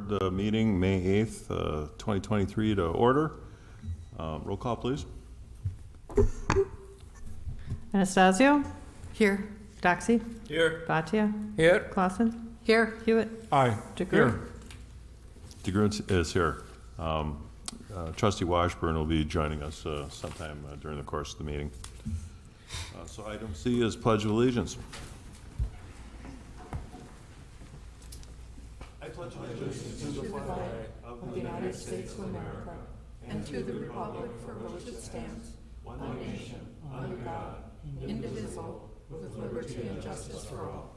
The meeting, May 8th, 2023 to order. Roll call, please. Anastasio? Here. Doxy? Here. Bhatia? Here. Clausen? Here. Hewitt? Aye. DeGroot? DeGroot is here. Trustee Washburn will be joining us sometime during the course of the meeting. So item C is Pledge of Allegiance. Of the United States of America, and to the republic for which it stands, one nation, under God, indivisible, with liberty and justice for all.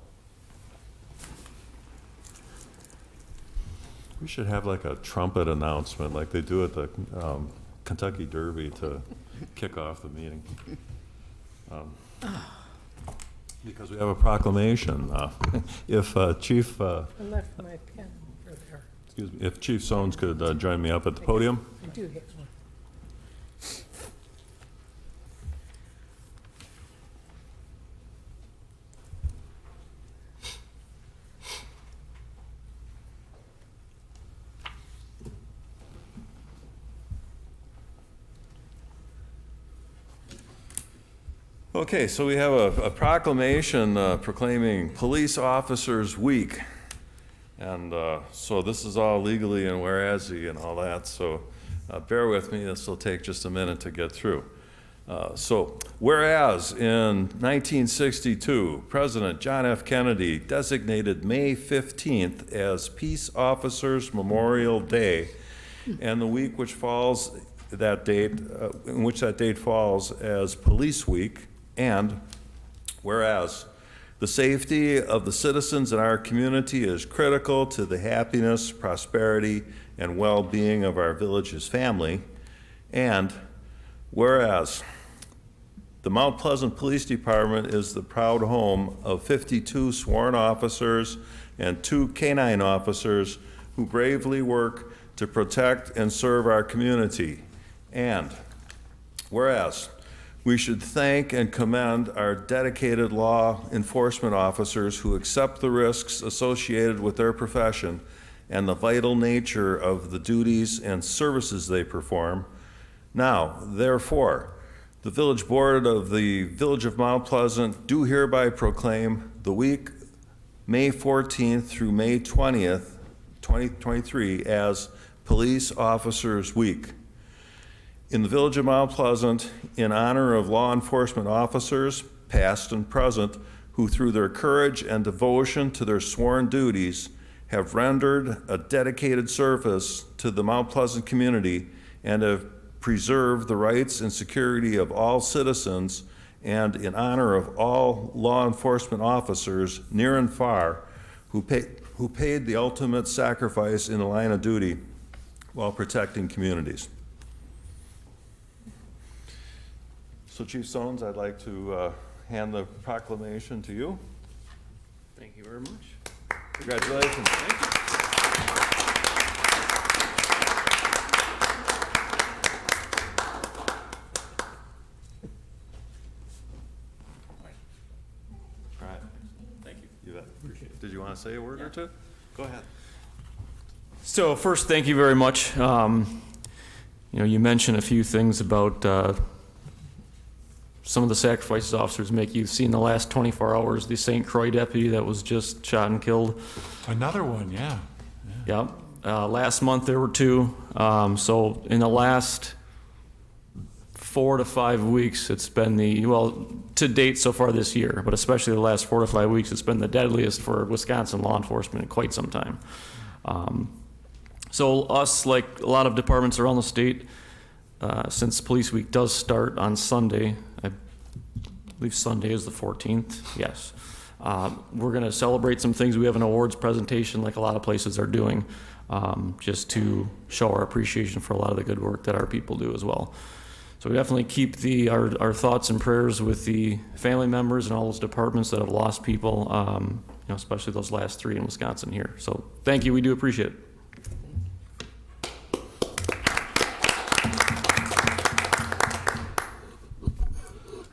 We should have like a trumpet announcement like they do at the Kentucky Derby to kick off the meeting. Because we have a proclamation. If Chief... I left my pen over there. Excuse me, if Chief Sones could join me up at the podium. I do have one. Okay, so we have a proclamation proclaiming Police Officers Week. And so this is all legally and whereas-y and all that, so bear with me, this will take just a minute to get through. So, whereas in 1962, President John F. Kennedy designated May 15th as Peace Officers Memorial Day, and the week which falls that date, in which that date falls as Police Week, and whereas the safety of the citizens in our community is critical to the happiness, prosperity, and well-being of our village's family. And whereas the Mount Pleasant Police Department is the proud home of 52 sworn officers and 2 canine officers who bravely work to protect and serve our community. And whereas we should thank and commend our dedicated law enforcement officers who accept the risks associated with their profession and the vital nature of the duties and services they perform. Now, therefore, the Village Board of the Village of Mount Pleasant do hereby proclaim the week May 14th through May 20th, 2023 as Police Officers Week. In the Village of Mount Pleasant, in honor of law enforcement officers, past and present, who through their courage and devotion to their sworn duties have rendered a dedicated service to the Mount Pleasant community and have preserved the rights and security of all citizens, and in honor of all law enforcement officers, near and far, who paid the ultimate sacrifice in the line of duty while protecting communities. So Chief Sones, I'd like to hand the proclamation to you. Thank you very much. Congratulations. Thank you. All right. Thank you. You bet. Appreciate it. Did you want to say a word or two? Go ahead. So first, thank you very much. You mentioned a few things about some of the sacrifices officers make. You've seen the last 24 hours, the St. Croix deputy that was just shot and killed. Another one, yeah. Yep. Last month there were 2. So in the last 4 to 5 weeks, it's been to date so far this year, but especially the last 4 to 5 weeks, it's been the deadliest for Wisconsin law enforcement in quite some time. So us, like a lot of departments around the state, since Police Week does start on Sunday, I believe Sunday is the 14th, yes. We're gonna celebrate some things. We have an awards presentation like a lot of places are doing, just to show our appreciation for a lot of the good work that our people do as well. So we definitely keep our thoughts and prayers with the family members and all those departments that have lost people, especially those last 3 in Wisconsin here. So thank you, we do appreciate it.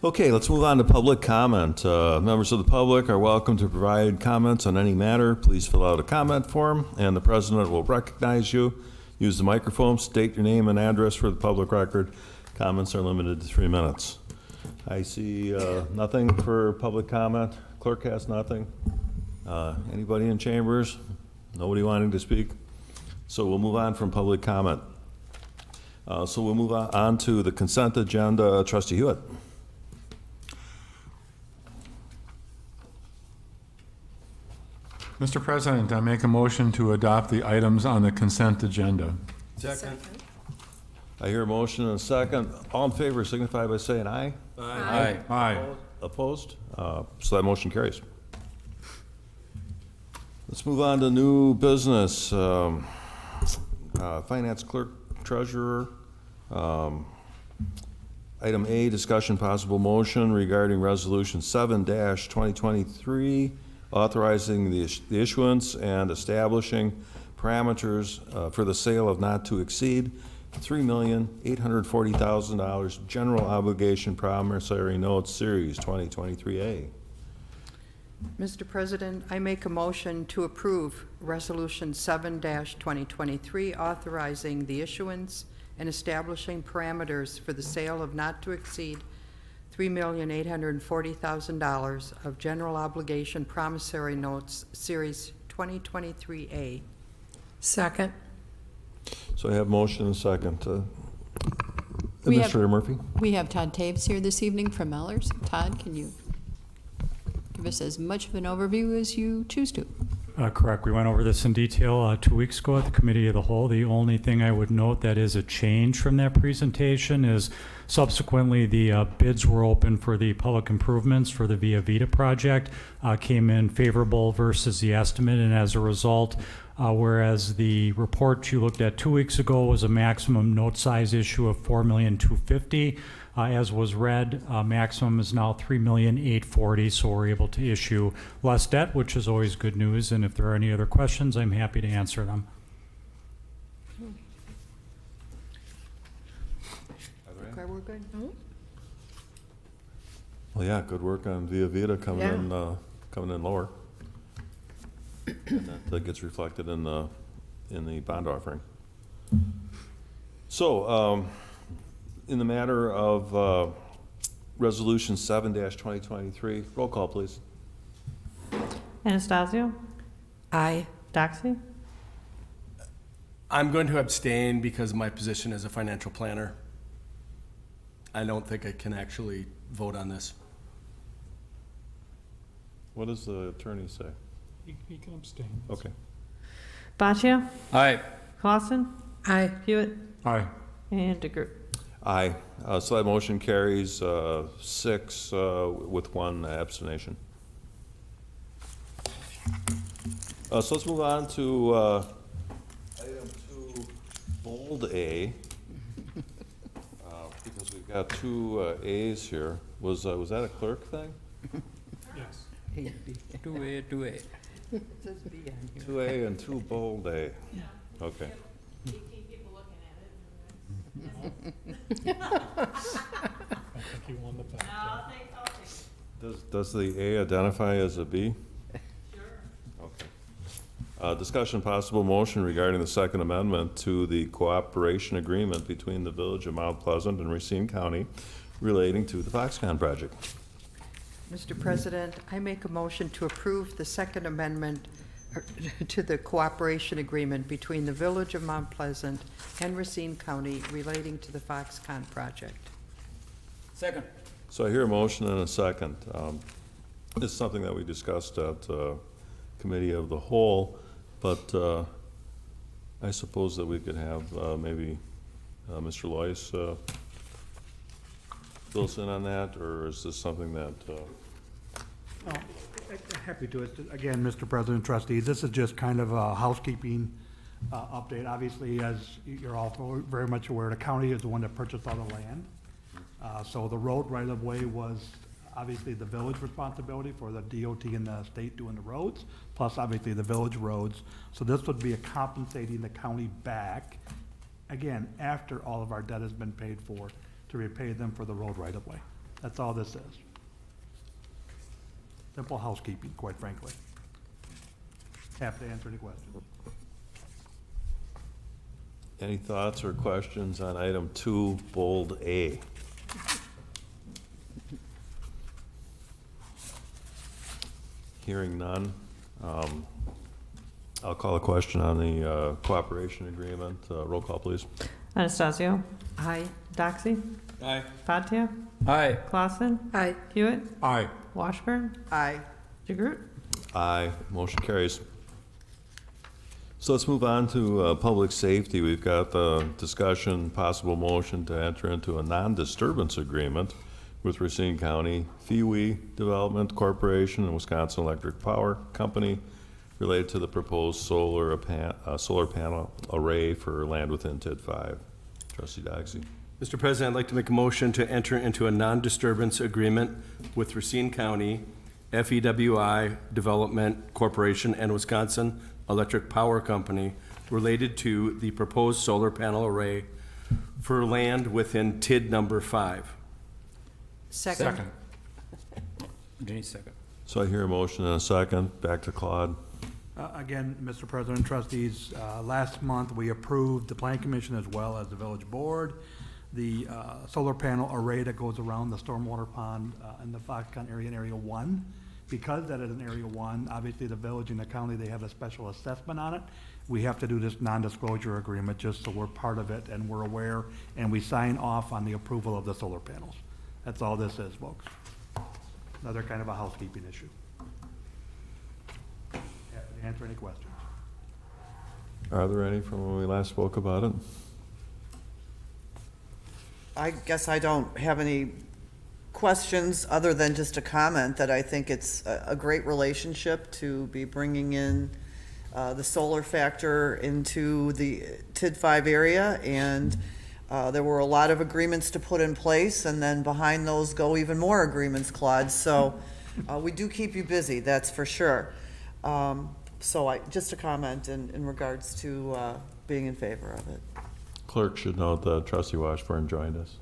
Okay, let's move on to public comment. Members of the public are welcome to provide comments on any matter. Please fill out a comment form, and the president will recognize you. Use the microphone, state your name and address for the public record. Comments are limited to 3 minutes. I see nothing for public comment. Clerk has nothing. Anybody in chambers? Nobody wanting to speak? So we'll move on from public comment. So we'll move on to the consent agenda. Trustee Hewitt. Mr. President, I make a motion to adopt the items on the consent agenda. Second. I hear a motion and a second. All in favor signify by saying aye. Aye. Aye. Opposed? So that motion carries. Let's move on to new business. Finance clerk treasurer. Item A, discussion possible motion regarding resolution 7-2023, authorizing the issuance and establishing parameters for the sale of not to exceed $3,840,000 general obligation promissory notes series 2023A. Mr. President, I make a motion to approve Resolution 7-2023, authorizing the issuance and establishing parameters for the sale of not to exceed $3,840,000 of general obligation promissory notes, Series 2023A. Second. So I have motion and second. We have- Administrator Murphy? We have Todd Taves here this evening from Mellors. Todd, can you give us as much of an overview as you choose to? Correct. We went over this in detail 2 weeks ago at the Committee of the Whole. The only thing I would note that is a change from that presentation is subsequently the bids were open for the public improvements for the Via Vita project, came in favorable versus the estimate, and as a result, whereas the report you looked at 2 weeks ago was a maximum note size issue of $4,250,000, as was read, maximum is now $3,840,000, so we're able to issue less debt, which is always good news. And if there are any other questions, I'm happy to answer them. Okay, we're good? Well, yeah, good work on Via Vita coming in lower. And that gets reflected in the bond offering. So, in the matter of Resolution 7-2023, roll call, please. Anastasio? Aye. Doxy? I'm going to abstain because of my position as a financial planner. I don't think I can actually vote on this. What does the attorney say? He can abstain. Okay. Boccia? Aye. Clausen? Aye. Hewitt? Aye. And DeGroot. Aye. So that motion carries 6 with 1 abstention. So let's move on to item 2, bold A, because we've got 2 A's here. Was that a clerk thing? Yes. 2A, 2A. 2A and 2 bold A. Okay. I think he won the bet. Does the A identify as a B? Sure. Okay. Discussion possible motion regarding the Second Amendment to the cooperation agreement between the Village of Mount Pleasant and Racine County relating to the Foxconn project. Mr. President, I make a motion to approve the Second Amendment to the cooperation agreement between the Village of Mount Pleasant and Racine County relating to the Foxconn project. Second. So I hear a motion and a second. This is something that we discussed at Committee of the Whole, but I suppose that we could have maybe Mr. Loyce fill us in on that, or is this something that? Happy to. Again, Mr. President, trustees, this is just kind of a housekeeping update. Obviously, as you're all very much aware, the county is the one that purchased all the land. So the road right-of-way was obviously the village responsibility for the DOT and the state doing the roads, plus obviously the village roads. So this would be a compensating the county back, again, after all of our debt has been paid for, to repay them for the road right-of-way. That's all this is. Simple housekeeping, quite frankly. Happy to answer any questions. Any thoughts or questions on item 2, bold A? Hearing none. I'll call a question on the cooperation agreement. Roll call, please. Anastasio. Aye. Doxy. Aye. Bhatia. Aye. Clausen. Aye. Hewitt. Aye. Washburn. Aye. DeGroot. Aye, motion carries. So let's move on to public safety. We've got the discussion, possible motion to enter into a non-disturbance agreement with Racine County, Fee Development Corporation, and Wisconsin Electric Power Company related to the proposed solar panel array for land within TID 5. Trustee Doxy. Mr. President, I'd like to make a motion to enter into a non-disturbance agreement with Racine County, FEWI Development Corporation, and Wisconsin Electric Power Company related to the proposed solar panel array for land within TID number 5. Second. Denise, second. So I hear a motion and a second. Back to Claude. Again, Mr. President, trustees, last month we approved the Plan Commission as well as the Village Board, the solar panel array that goes around the stormwater pond in the Foxconn area in Area 1. Because that is in Area 1, obviously the village and the county, they have a special assessment on it. We have to do this non-disclosure agreement just so we're part of it and we're aware and we sign off on the approval of the solar panels. That's all this is, folks. Another kind of a housekeeping issue. Happy to answer any questions. Are there any from when we last spoke about it? I guess I don't have any questions other than just a comment that I think it's a great relationship to be bringing in the solar factor into the TID 5 area, and there were a lot of agreements to put in place, and then behind those go even more agreements, Claude. So we do keep you busy, that's for sure. So just a comment in regards to being in favor of it. Clerk should note that Trustee Washburn joined us.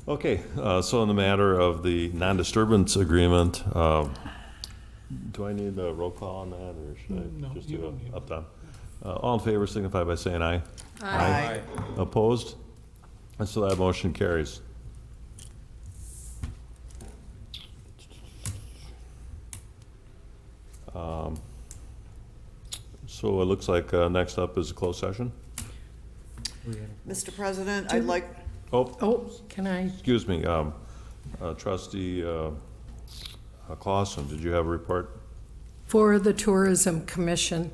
Okay, so in the matter of the non-disturbance agreement, do I need a roll call on that, or should I just do it up down? All in favor signify by saying aye. Aye. Opposed? And so that motion carries. So it looks like next up is a closed session. Mr. President, I'd like, Oh, can I? Excuse me, Trustee Clausen, did you have a report? For the Tourism Commission,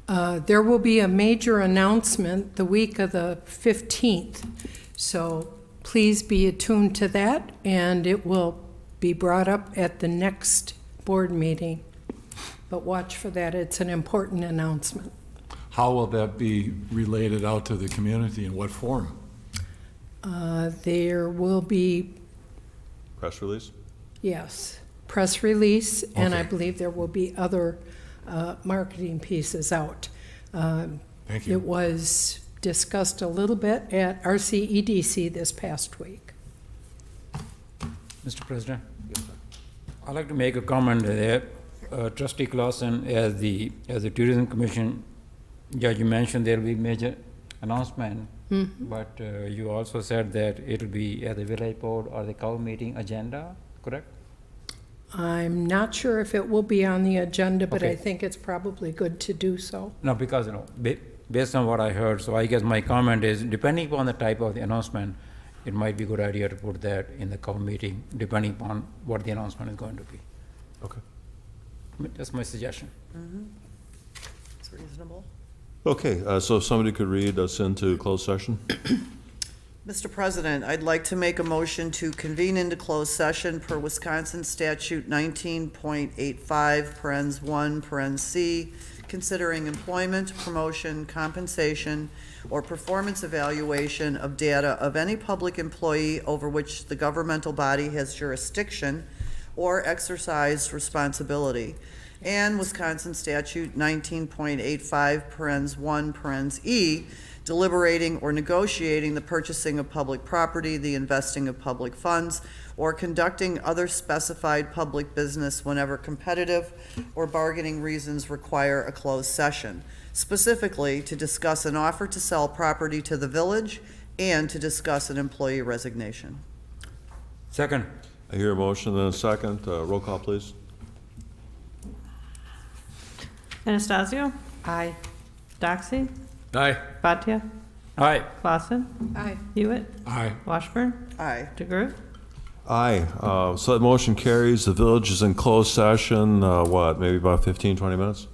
there will be a major announcement the week of the 15th. So please be attuned to that, and it will be brought up at the next board meeting. But watch for that. It's an important announcement. How will that be related out to the community, in what form? There will be, Press release? yes, press release, and I Okay. believe there will be other marketing pieces out. Thank you. It was discussed a little bit at RCEDC this past week. Mr. President? I'd like to make a comment that Trustee Clausen, as the Tourism Commission, yeah, you mentioned there will be major announcement, but you also said that it will be at the village board or the cow meeting agenda, correct? I'm not sure if it will be on the agenda, but I Okay. think it's probably good to do so. No, because, based on what I heard, so I guess my comment is, depending upon the type of the announcement, it might be a good idea to put that in the cow meeting, depending upon what the announcement is going to be. Okay. That's my suggestion. it's reasonable. Okay, so if somebody could read us into closed session? Mr. President, I'd like to make a motion to convene into closed session per Wisconsin Statute 19.85, parens 1, parens C, considering employment, promotion, compensation, or performance evaluation of data of any public employee over which the governmental body has jurisdiction or exercise responsibility. and Wisconsin Statute 19.85, parens 1, parens E, deliberating or negotiating the purchasing of public property, the investing of public funds, or conducting other specified public business whenever competitive or bargaining reasons require a closed session, specifically to discuss an offer to sell property to the village and to discuss an employee resignation. Second. I hear a motion and a second. Roll call, please. Anastasio? Aye. Doxy? Aye. Phatia? Aye. Clausen? Aye. Hewitt? Aye. Washburn? Aye. DeGroot? Aye. So that motion carries. The village is in closed session, maybe about 15, 20 minutes?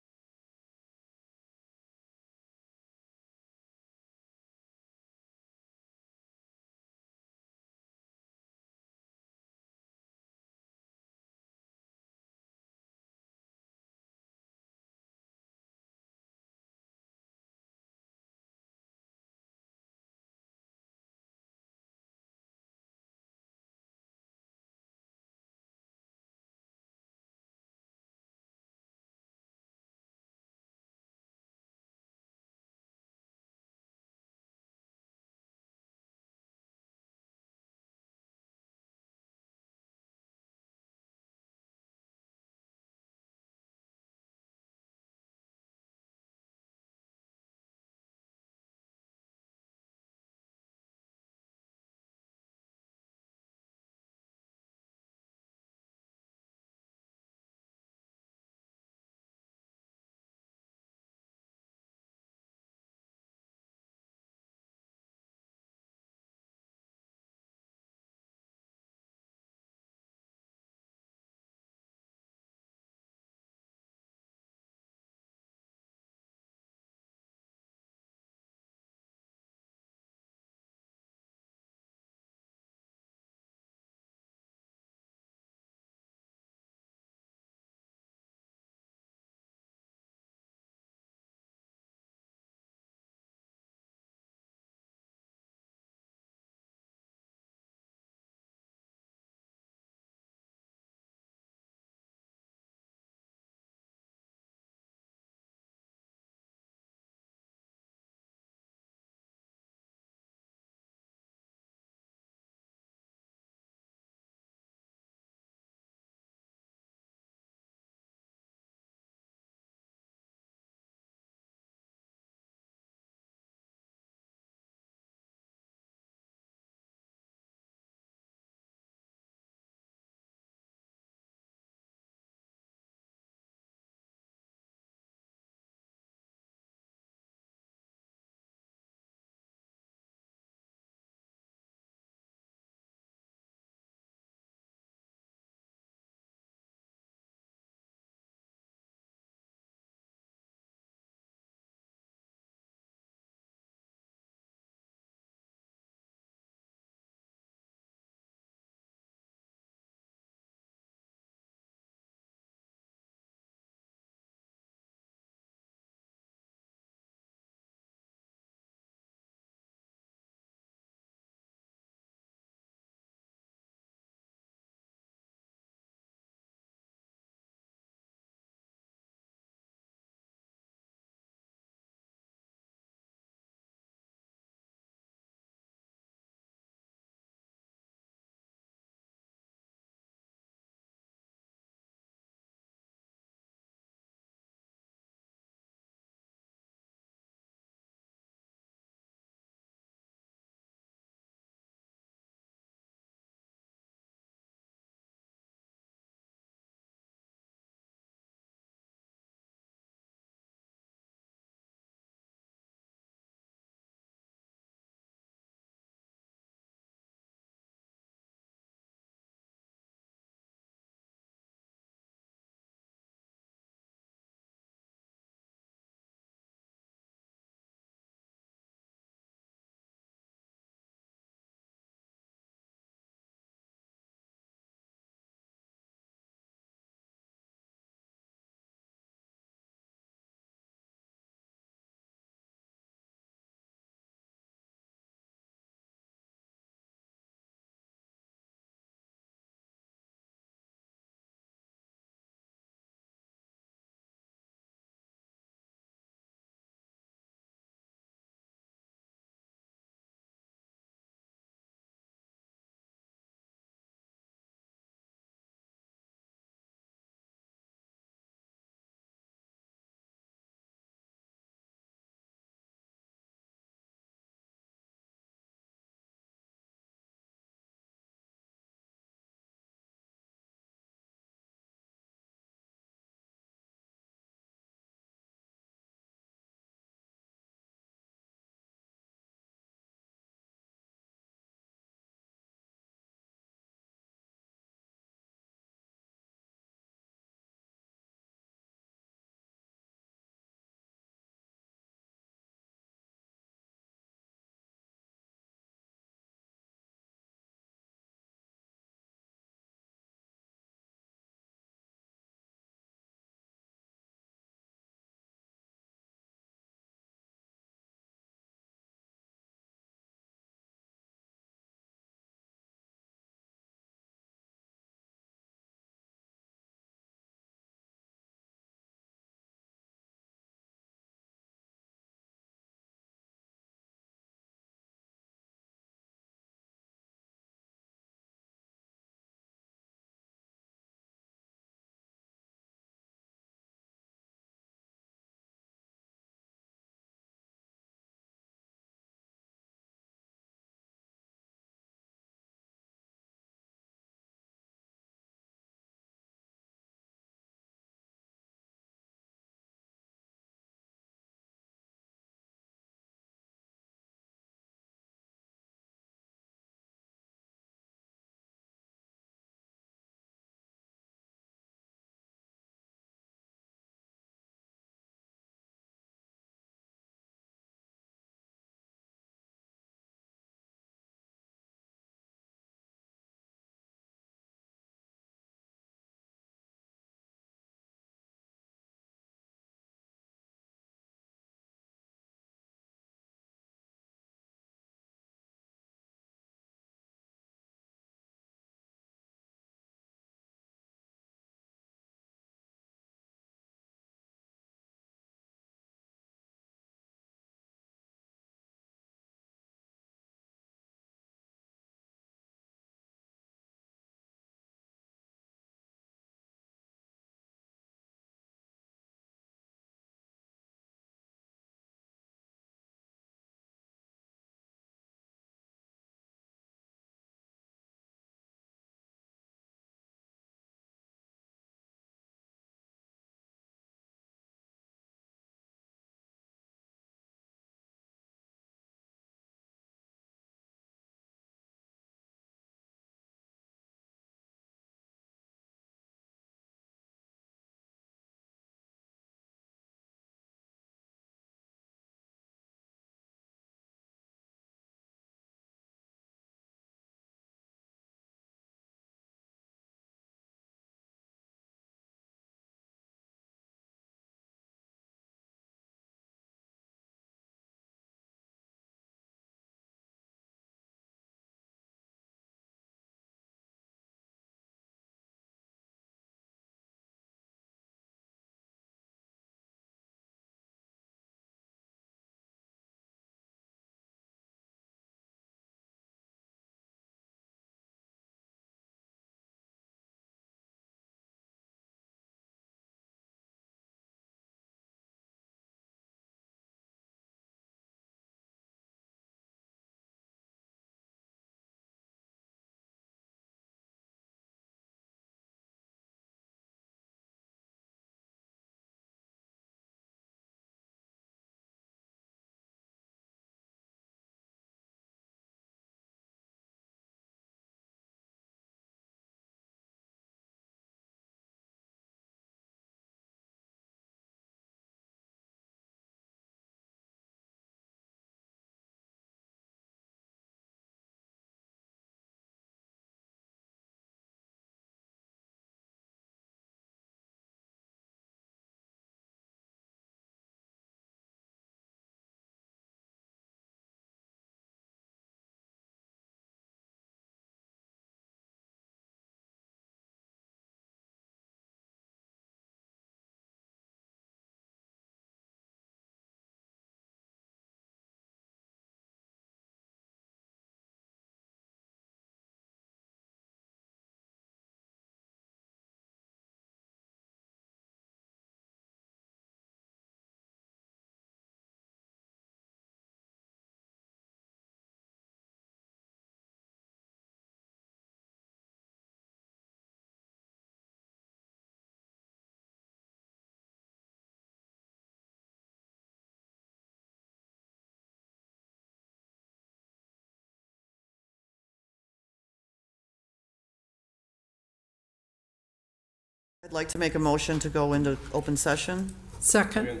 I'd like to make a motion to go into open session. Second.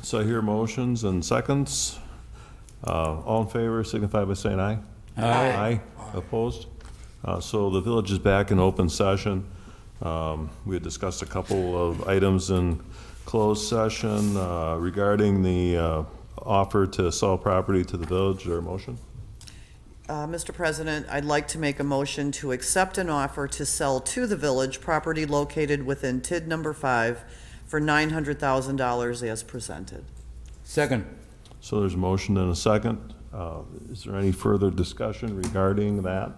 So I hear motions and seconds. All in favor signify by saying aye. Aye. Opposed? So the village is back in open session. We had discussed a couple of items in closed session regarding the offer to sell property to the village. Is there a motion? Mr. President, I'd like to make a motion to accept an offer to sell to the village property located within TID number 5 for $900,000 as presented. Second. So there's a motion and a second. Is there any further discussion regarding that?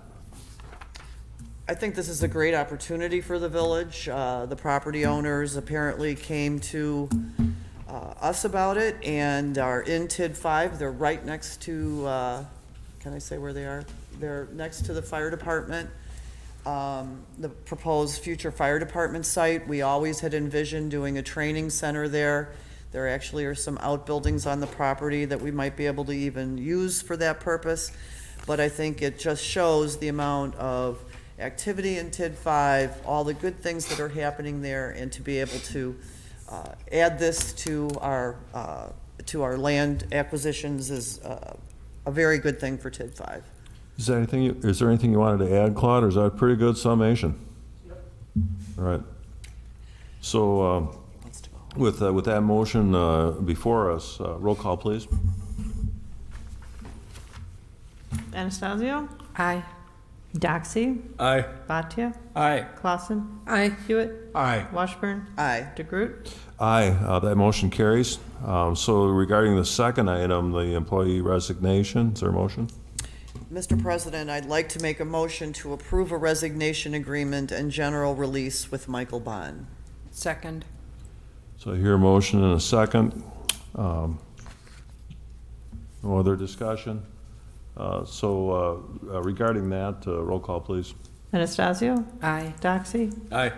I think this is a great opportunity for the village. The property owners apparently came to us about it and are in TID 5. They're right next to, can I say where they are? They're next to the fire department, the proposed future fire department site. We always had envisioned doing a training center there. There actually are some outbuildings on the property that we might be able to even use for that purpose. But I think it just shows the amount of activity in TID 5, all the good things that are happening there, and to be able to add this to our land acquisitions is a very good thing for TID 5. Is there anything you wanted to add, Claude, or is that a pretty good summation? Yep. All right. So with that motion before us, roll call, please. Anastasio? Aye. Doxy? Aye. Bhatia? Aye. Clausen? Aye. Hewitt? Aye. Washburn? Aye. DeGroot? Aye, that motion carries. So regarding the second item, the employee resignation, is there a motion? Mr. President, I'd like to make a motion to approve a resignation agreement and general release with Michael Bond. Second. So I hear a motion and a second. No other discussion? So regarding that, roll call, please. Anastasio? Aye. Doxy? Aye.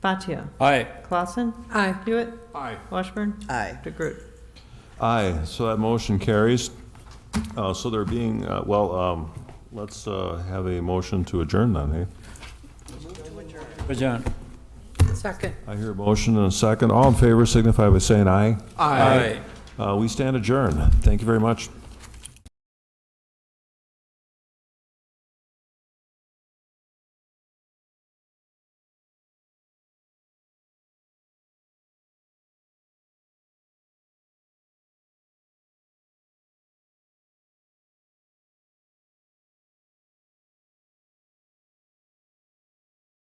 Bhatia? Aye. Clausen? Aye. Hewitt? Aye. Washburn? Aye. DeGroot? Aye, so that motion carries. So there being, let's have a motion to adjourn then, eh? Adjourn. Second. I hear a motion and a second. All in favor signify by saying aye. Aye. We stand adjourned. Thank you very much.